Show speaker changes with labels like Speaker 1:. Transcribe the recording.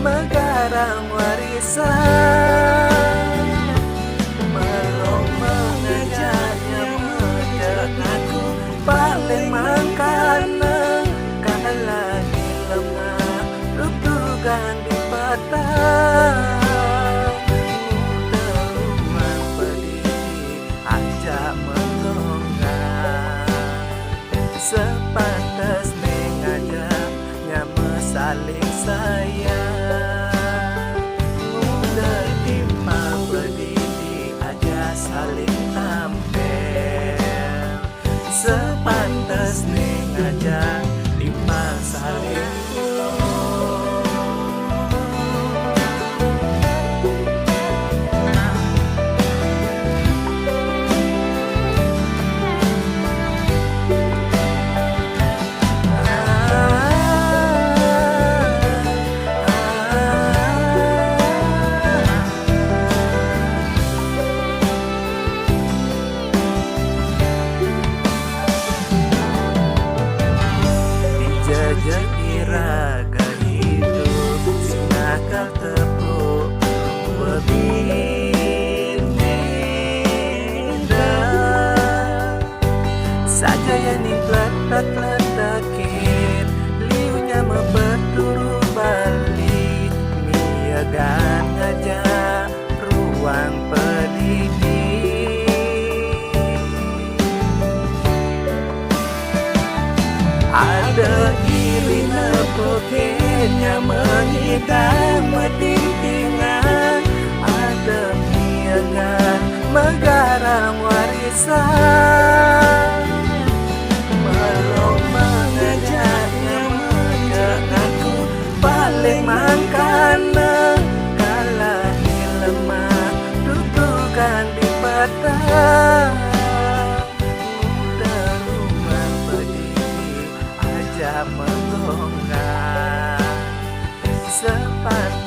Speaker 1: Megarang warisan, belum mengajaknya mendengaku paling mangkana. Kalah di lemah rutugan di patah. Teruman pedih ajak menggonggar, sepantas mengajaknya saling sayang. Muda timah berdiri aja saling tampil, sepantas mengajak timah saling jadi raga hidup, sinakal tepuk berbindah saja yang letak-letakin liunya memperturu balik miagan ngajak ruang pendidik. Ada kiri nepokenya mengidam medintingan, ada miangan megarang warisan, belum mengajaknya mendengaku paling mangkana. Kalah di lemah rutukan di patah. Menggonggar sepanjang